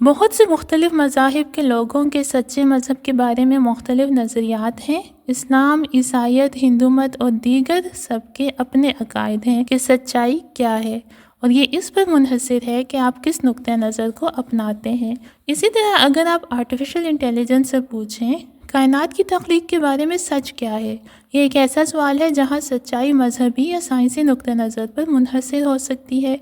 بہت سے مختلف مذاہب کے لوگوں کے سچے مذہب کے بارے میں مختلف نظریات ہیں۔ اسلام، عیسائیت، ہندو مت اور دیگر سب کے اپنے عقائد ہیں کہ سچائی کیا ہے، اور یہ اس پر منحصر ہے کہ آپ کس نقطہ نظر کو اپناتے ہیں۔ اسی طرح اگر آپ آرٹیفیشل انٹیلیجنس سے پوچھیں کائنات کی تخلیق کے بارے میں سچ کیا ہے، یہ ایک ایسا سوال ہے جہاں سچائی مذہبی یا سائنسی نقطہ نظر پر منحصر ہو سکتی ہے۔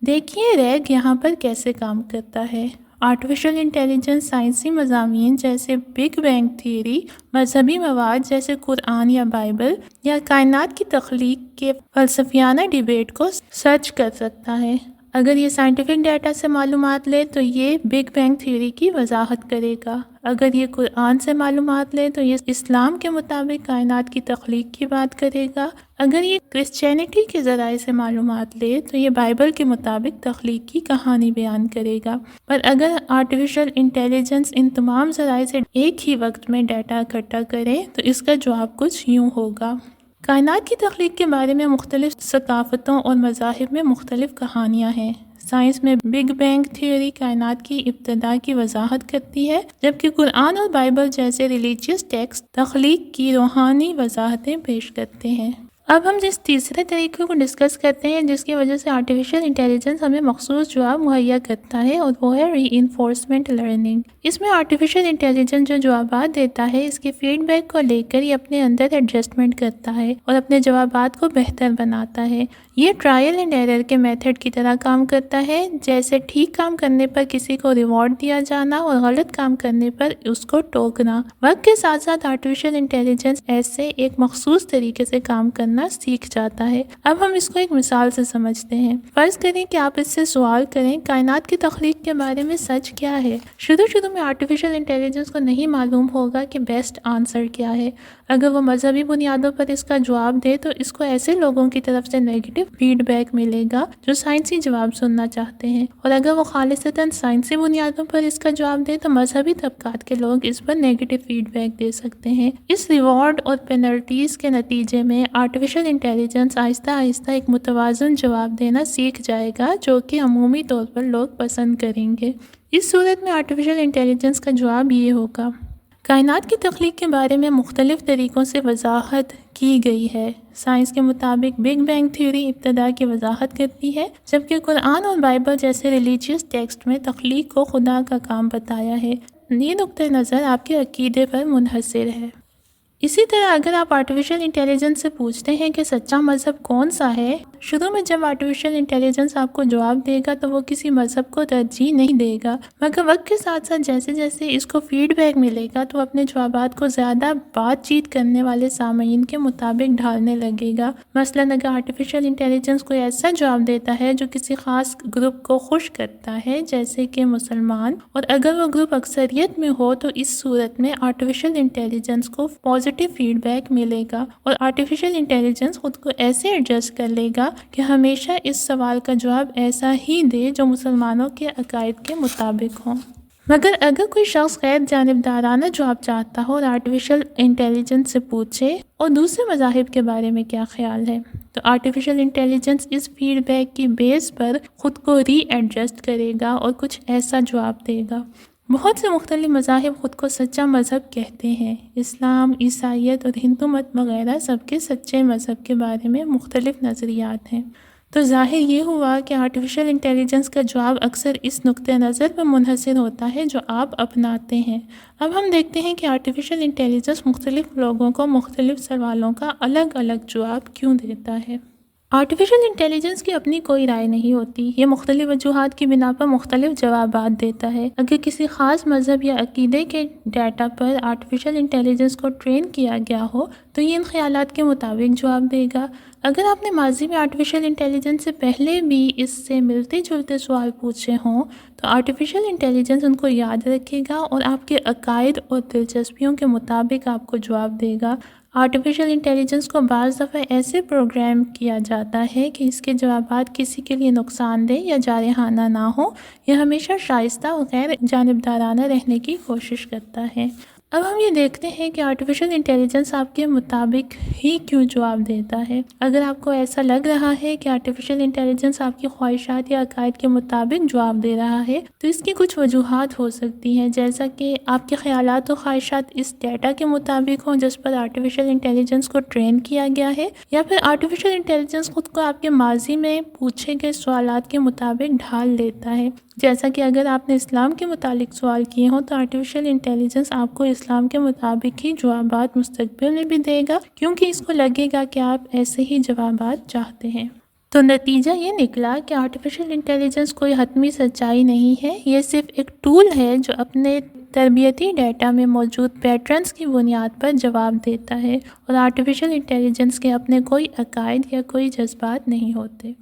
دیکھیے ریگ یہاں پر کیسے کام کرتا ہے۔ آرٹیفیشل انٹیلیجنس سائنسی مضامین جیسے بگ بینگ تھیوری، مذہبی مواد جیسے قرآن یا بائبل، یا کائنات کی تخلیق کے فلسفیانہ ڈیبیٹ کو سرچ کر سکتا ہے۔ اگر یہ سائنٹیفک ڈیٹا سے معلومات لے تو یہ بگ بینگ تھیوری کی وضاحت کرے گا۔ اگر یہ قرآن سے معلومات لے تو یہ اسلام کے مطابق کائنات کی تخلیق کی بات کرے گا۔ اگر یہ کرسچینٹی کے ذرائع سے معلومات لے تو یہ بائبل کے مطابق تخلیق کی کہانی بیان کرے گا۔ پر اگر آرٹیفیشل انٹیلیجنس ان تمام ذرائع سے ایک ہی وقت میں ڈیٹا اکٹھا کرے تو اس کا جواب کچھ یوں ہوگا۔ کائنات کی تخلیق کے بارے میں مختلف ثقافتوں اور مذاہب میں مختلف کہانیاں ہیں۔ سائنس میں بگ بینگ تھیوری کائنات کی ابتدا کی وضاحت کرتی ہے، جبکہ قرآن اور بائبل جیسے ریلیجیس ٹیکسٹ تخلیق کی روحانی وضاحتیں پیش کرتے ہیں۔ اب ہم جس تیسرے طریقے کو ڈسکس کرتے ہیں جس کی وجہ سے آرٹیفیشل انٹیلیجنس ہمیں مخصوص جواب مہیا کرتا ہے، اور وہ ہے ری انفورسمنٹ لرننگ۔ اس میں آرٹیفیشل انٹیلیجنس جو جوابات دیتا ہے اس کے فیڈ بیک کو لے کر یہ اپنے اندر ایڈجسٹمنٹ کرتا ہے اور اپنے جوابات کو بہتر بناتا ہے۔ یہ ٹرائل اینڈ ایرر کے میتھڈ کی طرح کام کرتا ہے، جیسے ٹھیک کام کرنے پر کسی کو ریوارڈ دیا جانا اور غلط کام کرنے پر اس کو ٹوکنا۔ وقت کے ساتھ ساتھ آرٹیفیشل انٹیلیجنس ایسے ایک مخصوص طریقے سے کام کرنا سیکھ جاتا ہے۔ اب ہم اس کو ایک مثال سے سمجھتے ہیں۔ فرض کریں کہ آپ اس سے سوال کریں کائنات کی تخلیق کے بارے میں سچ کیا ہے۔ شروع میں آرٹیفیشل انٹیلیجنس کو نہیں معلوم ہوگا کہ بیسٹ آنسر کیا ہے۔ اگر وہ مذہبی بنیادوں پر اس کا جواب دے تو اس کو ایسے لوگوں کی طرف سے نیگیٹو فیڈ بیک ملے گا جو سائنسی جواب سننا چاہتے ہیں، اور اگر وہ خالصتاً سائنسی بنیادوں پر اس کا جواب دے تو مذہبی طبقات کے لوگ اس پر نیگیٹو فیڈ بیک دے سکتے ہیں۔ اس ریوارڈ اور پینلٹیز کے نتیجے میں آرٹیفیشل انٹیلیجنس آہستہ آہستہ ایک متوازن جواب دینا سیکھ جائے گا جو کہ عمومی طور پر لوگ پسند کریں گے۔ اس صورت میں آرٹیفیشل انٹیلیجنس کا جواب یہ ہوگا: کائنات کی تخلیق کے بارے میں مختلف طریقوں سے وضاحت کی گئی ہے۔ سائنس کے مطابق بگ بینگ تھیوری ابتدا کی وضاحت کرتی ہے، جبکہ قرآن اور بائبل جیسے ریلیجیس ٹیکسٹ میں تخلیق کو خدا کا کام بتایا ہے۔ یہ نقطہ نظر آپ کے عقیدے پر منحصر ہے۔ اسی طرح اگر آپ آرٹیفیشل انٹیلیجنس سے پوچھتے ہیں کہ سچا مذہب کون سا ہے، شروع میں جب آرٹیفیشل انٹیلیجنس آپ کو جواب دے گا تو وہ کسی مذہب کو ترجیح نہیں دے گا، مگر وقت کے ساتھ ساتھ جیسے جیسے اس کو فیڈ بیک ملے گا تو اپنے جوابات کو زیادہ بات چیت کرنے والے سامعین کے مطابق ڈھالنے لگے گا۔ مثلاً اگر آرٹیفیشل انٹیلیجنس کوئی ایسا جواب دیتا ہے جو کسی خاص گروپ کو خوش کرتا ہے جیسے کہ مسلمان، اور اگر وہ گروپ اکثریت میں ہو تو اس صورت میں آرٹیفیشل انٹیلیجنس کو پازیٹیو فیڈ بیک ملے گا، اور آرٹیفیشل انٹیلیجنس خود کو ایسے ایڈجسٹ کر لے گا کہ ہمیشہ اس سوال کا جواب ایسا ہی دے جو مسلمانوں کے عقائد کے مطابق ہوں۔ مگر اگر کوئی شخص غیر جانبدارانہ جواب چاہتا ہو اور آرٹیفیشل انٹیلیجنس سے پوچھے اور دوسرے مذاہب کے بارے میں کیا خیال ہے، تو آرٹیفیشل انٹیلیجنس اس فیڈ بیک کی بیس پر خود کو ری ایڈجسٹ کرے گا اور کچھ ایسا جواب دے گا۔ بہت سے مختلف مذاہب خود کو سچا مذہب کہتے ہیں۔ اسلام، عیسائیت اور ہندو مت وغیرہ سب کے سچے مذہب کے بارے میں مختلف نظریات ہیں۔ تو ظاہر یہ ہوا کہ آرٹیفیشل انٹیلیجنس کا جواب اکثر اس نقطہ نظر پر منحصر ہوتا ہے جو آپ اپناتے ہیں۔ اب ہم دیکھتے ہیں کہ آرٹیفیشل انٹیلیجنس مختلف لوگوں کو مختلف سوالوں کا الگ الگ جواب کیوں دیتا ہے۔ آرٹیفیشل انٹیلیجنس کی اپنی کوئی رائے نہیں ہوتی، یہ مختلف وجوہات کی بنا پر مختلف جوابات دیتا ہے۔ اگر کسی خاص مذہب یا عقیدے کے ڈیٹا پر آرٹیفیشل انٹیلیجنس کو ٹرین کیا گیا ہو تو یہ ان خیالات کے مطابق جواب دے گا۔ اگر آپ نے ماضی میں آرٹیفیشل انٹیلیجنس سے پہلے بھی اس سے ملتے جلتے سوال پوچھے ہوں تو آرٹیفیشل انٹیلیجنس ان کو یاد رکھے گا اور آپ کے عقائد اور دلچسپیوں کے مطابق آپ کو جواب دے گا۔ آرٹیفیشل انٹیلیجنس کو بعض دفعہ ایسے پروگرام کیا جاتا ہے کہ اس کے جوابات کسی کے لیے نقصان دہ یا جارحانہ نہ ہوں۔ یہ ہمیشہ شائستہ اور غیر جانبدارانہ رہنے کی کوشش کرتا ہے۔ اب ہم یہ دیکھتے ہیں کہ آرٹیفیشل انٹیلیجنس آپ کے مطابق ہی کیوں جواب دیتا ہے۔ اگر آپ کو ایسا لگ رہا ہے کہ آرٹیفیشل انٹیلیجنس آپ کی خواہشات یا عقائد کے مطابق جواب دے رہا ہے تو اس کی کچھ وجوہات ہو سکتی ہیں، جیسا کہ آپ کے خیالات و خواہشات اس ڈیٹا کے مطابق ہوں جس پر آرٹیفیشل انٹیلیجنس کو ٹرین کیا گیا ہے، یا پھر آرٹیفیشل انٹیلیجنس خود کو آپ کے ماضی میں پوچھے گئے سوالات کے مطابق ڈھال لیتا ہے۔ جیسا کہ اگر آپ نے اسلام کے متعلق سوال کیے ہوں تو آرٹیفیشل انٹیلیجنس آپ کو اسلام کے مطابق ہی جوابات مستقبل میں بھی دے گا، کیونکہ اس کو لگے گا کہ آپ ایسے ہی جوابات چاہتے ہیں۔ تو نتیجہ یہ نکلا کہ آرٹیفیشل انٹیلیجنس کوئی حتمی سچائی نہیں ہے، یہ صرف ایک ٹول ہے جو اپنے تربیتی ڈیٹا میں موجود پیٹرنز کی بنیاد پر جواب دیتا ہے، اور آرٹیفیشل انٹیلیجنس کے اپنے کوئی عقائد یا کوئی جذبات نہیں ہوتے۔